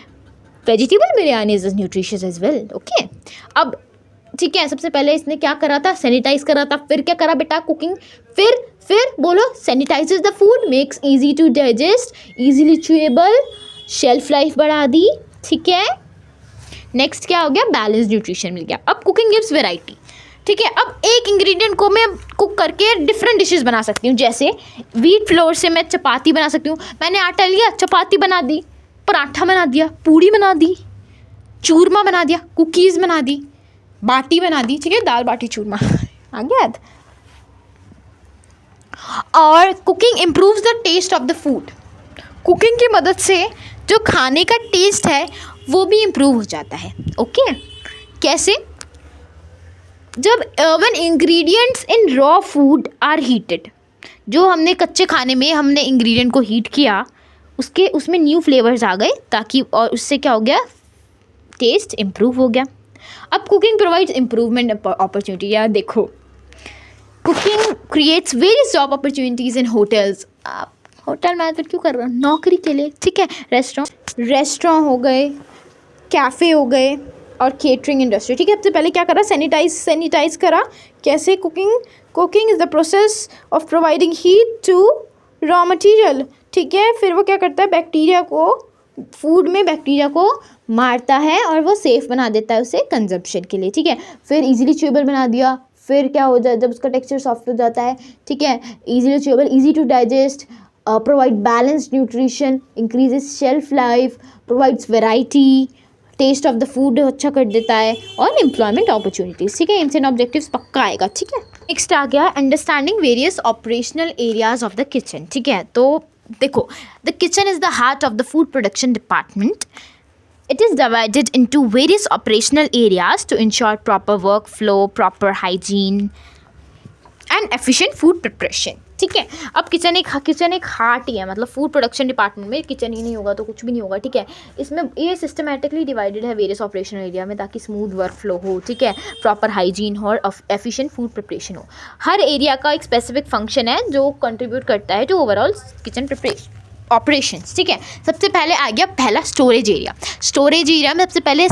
Vegetable biryani is nutritious as well, okay. अब ठीक है, सबसे पहले इसने क्या करा था, सैनिटाइज करा था। फिर क्या करा बेटा, कुकिंग। फिर बोलो, sanitizes the food, makes easy to digest, easily chewable, shelf life बढ़ा दी, ठीक है। नेक्स्ट क्या हो गया, बैलेंस न्यूट्रिशन मिल गया। अब कुकिंग गिव्स वैरायटी, ठीक है। अब एक इंग्रेडिएंट को मैं कुक करके डिफरेंट डिशेस बना सकती हूँ। जैसे व्हीट फ्लोर से मैं चपाती बना सकती हूँ। मैंने आटा लिया, चपाती बना दी, पराठा बना दिया, पूड़ी बना दी, चूरमा बना दिया, कुकीज़ बना दी, बाटी बना दी, ठीक है, दाल बाटी चूरमा आ गया। और cooking improves the taste of the food. Cooking की मदद से जो खाने का टेस्ट है वो भी इम्प्रूव हो जाता है, ओके। कैसे, जब when ingredients in raw food are heated, जो हमने कच्चे खाने में हमने इंग्रेडिएंट को हीट किया, उसमें न्यू फ्लेवर्स आ गए, ताकि और उससे क्या हो गया, टेस्ट इम्प्रूव हो गया। अब कुकिंग प्रोवाइड्स इम्प्रूवमेंट अपॉर्चुनिटी। यार देखो, cooking creates various job opportunities इन होटल्स। आप होटल मैनेजमेंट क्यों कर रहे हो, नौकरी के लिए, ठीक है। रेस्टोरेंट हो गए, कैफ़े हो गए, और केटरिंग इंडस्ट्री, ठीक है। सबसे पहले क्या करा, सैनिटाइज करा। कैसे, cooking is the process of providing heat to raw material, ठीक है। फिर वो क्या करता है, फूड में बैक्टीरिया को मारता है और वो सेफ़ बना देता है उसे कंजप्शन के लिए, ठीक है। फिर इजीली च्यूएबल बना दिया। फिर क्या हो जाए, जब उसका टेक्सचर सॉफ्ट हो जाता है, ठीक है, easily chewable, easy to digest, provide balanced nutrition, increases shelf life, provides variety, taste of the food अच्छा कर देता है, और एम्प्लॉयमेंट अपॉर्चुनिटीज़, ठीक है। एम्स एंड ऑब्जेक्टिव्स पक्का आएगा, ठीक है। नेक्स्ट आ गया understanding various operational areas of the kitchen, ठीक है। तो देखो, the kitchen is the heart of the food production department. It is divided into various operational areas to ensure proper workflow, proper hygiene and efficient food preparation. ठीक है। अब kitchen एक heart ही है, मतलब फूड प्रोडक्शन डिपार्टमेंट में kitchen ही नहीं होगा तो कुछ भी नहीं होगा, ठीक है। इसमें ये सिस्टमेटिकली डिवाइडेड है वेरियस ऑपरेशनल एरिया में, ताकि स्मूथ वर्क फ्लो हो, ठीक है, प्रॉपर हाइजीन हो और एफिशिएंट फूड प्रिपरेशन हो। हर एरिया का एक स्पेसिफिक फंक्शन है जो कंट्रीब्यूट करता है to overall kitchen preparation operations, ठीक है। सबसे पहले आ गया पहला स्टोरेज एरिया। स्टोरेज एरिया में सबसे पहले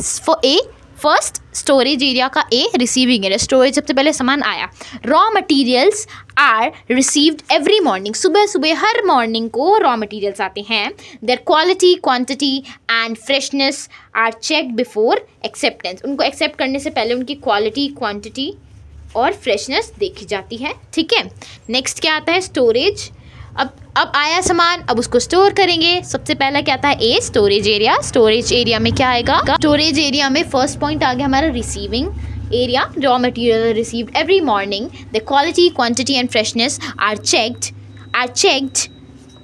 फर्स्ट स्टोरेज एरिया का रिसीविंग एरिया। स्टोरेज सबसे पहले सामान आया। Raw materials are received every morning. सुबह सुबह हर मॉर्निंग को रॉ मटेरियल्स आते हैं। Their quality, quantity and freshness are checked before acceptance. उनको एक्सेप्ट करने से पहले उनकी क्वालिटी, क्वांटिटी और फ्रेशनेस देखी जाती है, ठीक है। नेक्स्ट क्या आता है, स्टोरेज। अब आया सामान, अब उसको स्टोर करेंगे। सबसे पहला क्या आता है, स्टोरेज एरिया। स्टोरेज एरिया में क्या आएगा, स्टोरेज एरिया में फर्स्ट पॉइंट आ गया हमारा receiving area. Raw material received every morning, the quality, quantity and freshness are checked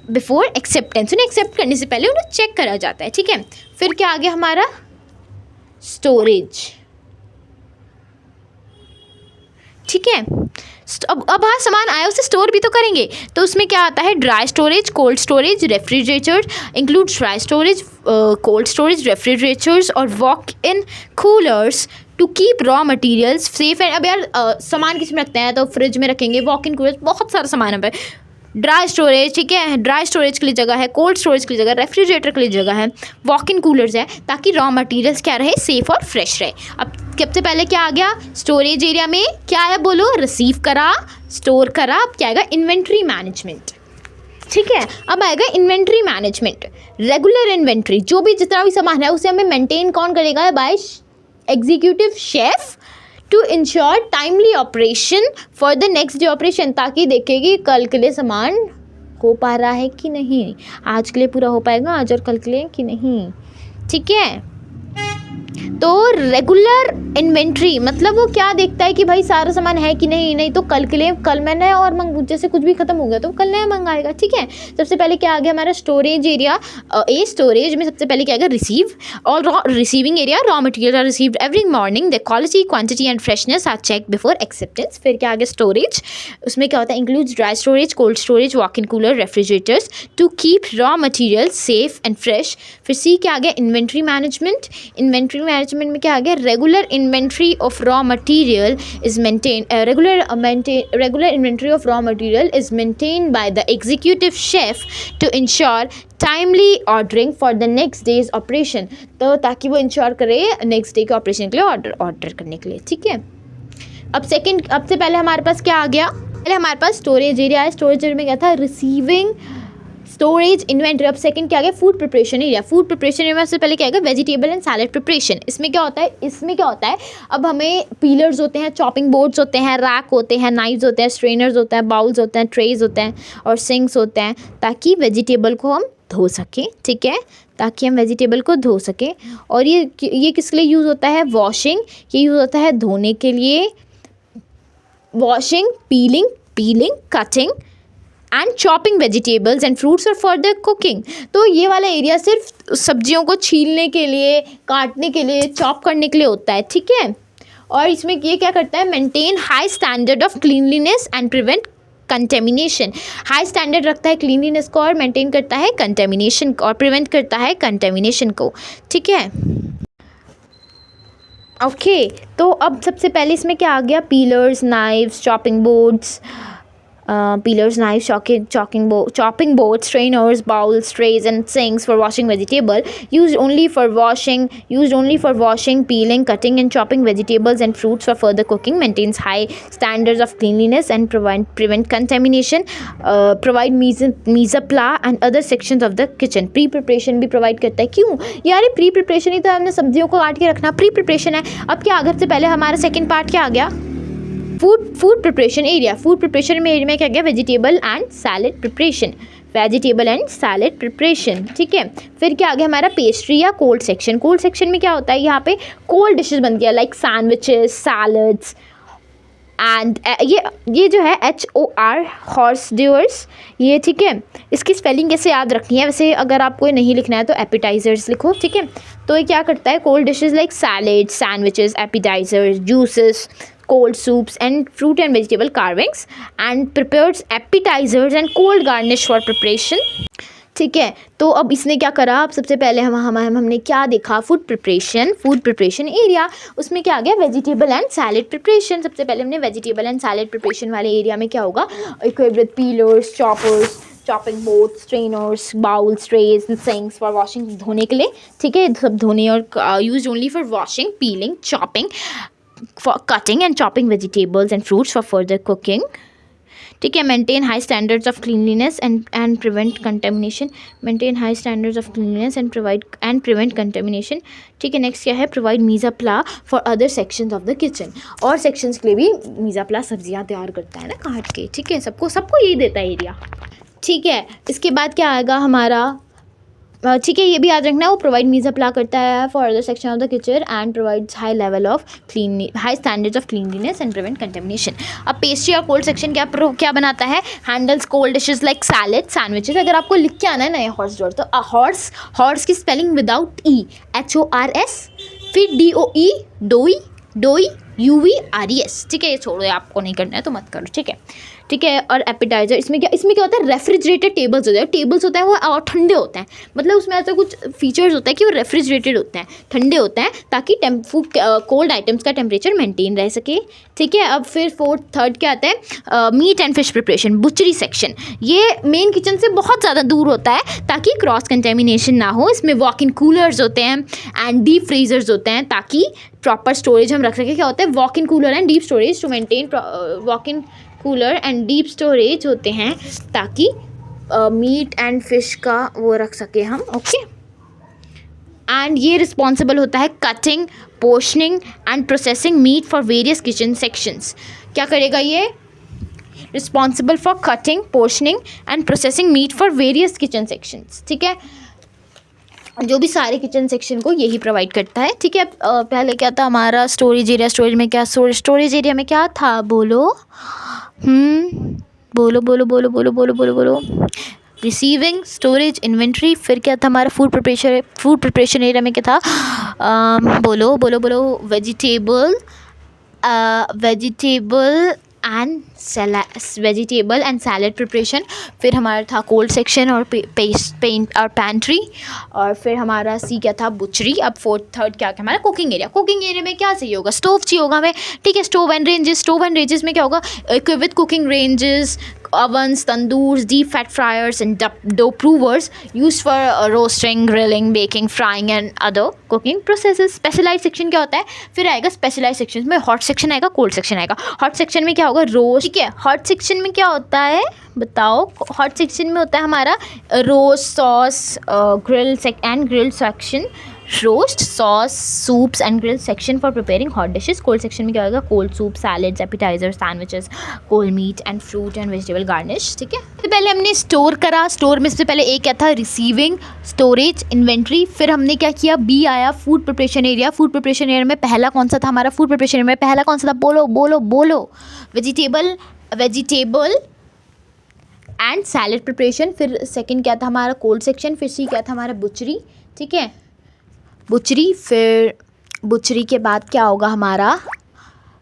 before acceptance. उन्हें एक्सेप्ट करने से पहले उन्हें चेक करा जाता है, ठीक है। फिर क्या आ गया हमारा, स्टोरेज, ठीक है। अब हाँ सामान आया, उसे स्टोर भी तो करेंगे, तो उसमें क्या आता है, dry storage, cold storage, refrigerator includes dry storage, cold storage, refrigerators और walk in coolers to keep raw materials safe and. अब यार सामान किस में रखते हैं, तो फ्रिज में रखेंगे, वॉक इन कूलर्स, बहुत सारा सामान है भाई। ड्राई स्टोरेज, ठीक है, ड्राई स्टोरेज के लिए जगह है, कोल्ड स्टोरेज के लिए जगह, रेफ्रिजरेटर के लिए जगह है, वॉक इन कूलर्स है, ताकि रॉ मटेरियल्स क्या रहे, सेफ और फ्रेश रहे। अब सबसे पहले क्या आ गया, स्टोरेज एरिया में क्या है, बोलो, रिसीव करा, स्टोर करा। अब क्या आएगा, इन्वेंट्री मैनेजमेंट, ठीक है। अब आएगा इन्वेंट्री मैनेजमेंट, रेगुलर इन्वेंट्री। जो भी जितना भी सामान है उसे हमें मेंटेन कौन करेगा, by executive chef to ensure timely operation for the next day operation, ताकि देखेगी कल के लिए सामान हो पा रहा है कि नहीं, आज के लिए पूरा हो पाएगा आज और कल के लिए कि नहीं, ठीक है। तो रेगुलर इन्वेंट्री मतलब वो क्या देखता है कि भाई सारा सामान है कि नहीं, नहीं तो कल के लिए कल मैं नया और जैसे कुछ भी खत्म हो गया तो कल नया मंगाएगा, ठीक है। सबसे पहले क्या आ गया हमारा स्टोरेज एरिया। स्टोरेज में सबसे पहले क्या आएगा, रिसीव और receiving area, raw material are received every morning, the quality quantity and freshness are check before acceptance. फिर क्या आ गया स्टोरेज, उसमें क्या होता है, includes dry storage, cold storage, walk in cooler, refrigerators to keep raw material safe and fresh. फिर C क्या आ गया, इन्वेंट्री मैनेजमेंट। इन्वेंट्री मैनेजमेंट में क्या आ गया, regular inventory of raw material is maintain, regular inventory of raw material is maintain by the executive chef to ensure timely ordering for the next days operation. तो ताकि वो ensure करे next day के operation के लिए order करने के लिए, ठीक है। अब से पहले हमारे पास क्या आ गया, पहले हमारे पास स्टोरेज एरिया है। स्टोरेज एरिया में क्या था, रिसीविंग, स्टोरेज, इन्वेंट्री। अब सेकंड क्या आ गया, food preparation area. Food preparation area में सबसे पहले क्या आएगा, वेजिटेबल एंड सैलेड प्रिपरेशन। इसमें क्या होता है, अब हमें पीलर्स होते हैं, चॉपिंग बोर्ड्स होते हैं, रैक होते हैं, नाइफ्स होते हैं, स्ट्रेनर्स होते हैं, बाउल्स होते हैं, ट्रेज होते हैं और सिंक्स होते हैं, ताकि वेजिटेबल को हम धो सकें, ठीक है, ताकि हम वेजिटेबल को धो सकें। और ये किसके लिए यूज़ होता है, वॉशिंग, ये यूज़ होता है धोने के लिए, washing, piling, cutting and chopping vegetables and fruits और फर्दर कुकिंग। तो ये वाला एरिया सिर्फ सब्जियों को छीलने के लिए, काटने के लिए, चॉप करने के लिए होता है, ठीक है। और इसमें ये क्या करता है, maintain high standard of cleanliness and prevent contamination. High standard रखता है क्लीनलीनेस को और मेंटेन करता है कंटेमिनेशन और प्रिवेंट करता है कंटेमिनेशन को, ठीक है। ओके तो अब सबसे पहले इसमें क्या आ गया, peelers, knives, chopping boards, chopping boards, strainers, bowls, trays and sinks for washing vegetable, used only for washing, peeling, cutting and chopping vegetables and fruits for further cooking, maintains high standards of cleanliness and prevent contamination, provide mise plat and other sections of the kitchen। Pre preparation भी provide करता है। क्यों यार, ये pre preparation ही तो हमने सब्जियों को काट के रखना, प्री प्रिपरेशन है। अब क्या आ गया, सबसे पहले हमारा सेकंड पार्ट क्या आ गया, food preparation area. Food preparation में एरिया में क्या गया, वेजिटेबल एंड सैलेड प्रिपरेशन, ठीक है। फिर क्या आ गया हमारा पेस्ट्री या कोल्ड सेक्शन। कोल्ड सेक्शन में क्या होता है, यहाँ पे कोल्ड डिशेस बन गया, लाइक सैंडविचेस, सैलड्स एंड ये जो है HOR हॉर्स ड्यूअर्स, ये ठीक है। इसकी स्पेलिंग कैसे याद रखनी है, वैसे अगर आपको नहीं लिखना है तो एपिटाइजर्स लिखो, ठीक है। तो ये क्या करता है, cold dishes like salad, sandwiches, appetizers, juices, cold soups and fruit and vegetable carvings and prepares appetizers and cold garnish for preparation, ठीक है। तो अब इसने क्या करा, अब सबसे पहले हमने क्या देखा, फूड प्रिपरेशन एरिया, उसमें क्या आ गया, वेजिटेबल एंड सैलेड प्रिपरेशन। सबसे पहले हमने वेजिटेबल एंड सैलेड प्रिपरेशन वाले एरिया में क्या होगा, equipped with peelers, choppers, chopping board, strainers, bowls, trays, sinks for washing, धोने के लिए, ठीक है, सब धोने, और use only for washing, peeling, chopping, for cutting and chopping vegetables and fruits for further cooking, ठीक है। maintain high standards of cleanliness and prevent contamination, maintain high standards of cleanliness and prevent contamination, ठीक है। next क्या है, provide mise plat for other sections of the kitchen, और sections के लिए भी mise plat सब्जियां तैयार करता है ना काट के, ठीक है। सबको यही देता है एरिया, ठीक है। इसके बाद क्या आएगा हमारा, ठीक है, ये भी याद रखना है, वो प्रोवाइड mise plat करता है for other section of the kitchen and provides high standards of cleanliness and prevent contamination. अब पेस्ट्री और कोल्ड सेक्शन क्या बनाता है, handles cold dishes like salad, sandwiches. अगर आपको लिख के आना है नया हॉर्स डोर, तो हॉर्स की स्पेलिंग विदाउट ई, HORS, फिर DOE UVRES, ठीक है। ये छोड़ो, आपको नहीं करना है तो मत करो, ठीक है। और एपिटाइजर, इसमें क्या होता है, रेफ्रिजरेटेड टेबल्स होते हैं, वो ठंडे होते हैं, मतलब उसमें ऐसा कुछ फीचर्स होता है कि वो रेफ्रिजरेटेड होते हैं, ठंडे होते हैं, ताकि कोल्ड आइटम्स का टेम्परेचर मेंटेन रह सके, ठीक है। अब फिर थर्ड क्या आता है, meat and fish preparation, butchery section. ये मेन किचन से बहुत ज़्यादा दूर होता है ताकि क्रॉस कंटेमिनेशन ना हो। इसमें वॉक इन कूलर्स होते हैं एंड डीप फ्रीजर्स होते हैं, ताकि प्रॉपर स्टोरेज हम रख सकें। क्या होता है, walk in cooler and deep storage to maintain, walk in cooler and deep storage होते हैं ताकि मीट एंड फिश का वो रख सके हम, ओके। एंड ये रिस्पॉन्सिबल होता है cutting, portioning and processing meat for various kitchen sections. क्या करेगा ये, responsible for cutting, portioning and processing meat for various kitchen sections, ठीक है। जो भी सारे किचन सेक्शन को यही प्रोवाइड करता है, ठीक है। पहले क्या था हमारा स्टोरेज एरिया, स्टोरेज में क्या, स्टोरेज एरिया में क्या था, बोलो बोलो बोलो बोलो बोलो बोलो बोलो बोलो। Receiving, storage, inventory. फिर क्या था हमारा फूड प्रिपरेशन एरिया में क्या था, बोलो बोलो बोलो, वेजिटेबल एंड सैलड प्रिपरेशन। फिर हमारा था कोल्ड सेक्शन और पेंट और पैंट्री। और फिर हमारा सी क्या था, बुचरी। अब थर्ड क्या हमारा कुकिंग एरिया। कुकिंग एरिया में क्या चाहिए होगा, स्टोव चाहिए होगा हमें, ठीक है। स्टोव एंड रेंजेस में क्या होगा, equip with cooking ranges, ovens, tandoors, deep fat fryers and dough provers used for roasting, grilling, baking, frying and other cooking processes. Specialize section क्या होता है, फिर आएगा स्पेशलाइज सेक्शन में हॉट सेक्शन आएगा, कोल्ड सेक्शन आएगा। हॉट सेक्शन में क्या होगा, रोस्ट, ठीक है। हॉट सेक्शन में क्या होता है बताओ, हॉट सेक्शन में होता है हमारा roast, sauce, grill section, roast, sauce, soups and grill section for preparing hot dishes. Cold section में क्या होगा, cold soup, salads, appetizer, sandwiches, cold meat and fruit and vegetable garnish, ठीक है। तो पहले हमने स्टोर करा, स्टोर में सबसे पहले एक क्या था, रिसीविंग, स्टोरेज, इन्वेंट्री। फिर हमने क्या किया, बी आया food preparation area. Food preparation area में पहला कौन सा था हमारा, फूड प्रिपरेशन एरिया में पहला कौन सा था, बोलो बोलो बोलो, वेजिटेबल एंड सैलड प्रिपरेशन। फिर सेकंड क्या था हमारा, कोल्ड सेक्शन। फिर सी क्या था हमारा, बुचरी, ठीक है, बुचरी। फिर बुचरी के बाद क्या होगा हमारा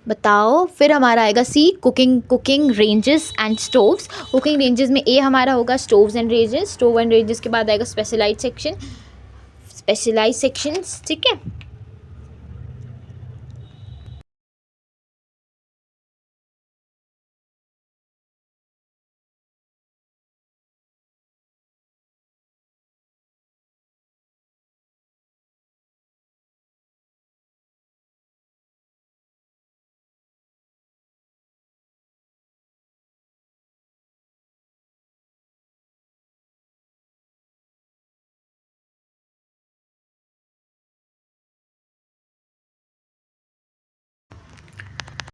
बताओ, फिर हमारा आएगा C, cooking ranges and stoves. Cooking ranges में ए हमारा होगा स्टोव एंड रेंजेस के बाद आएगा स्पेशलाइज सेक्शंस, ठीक है।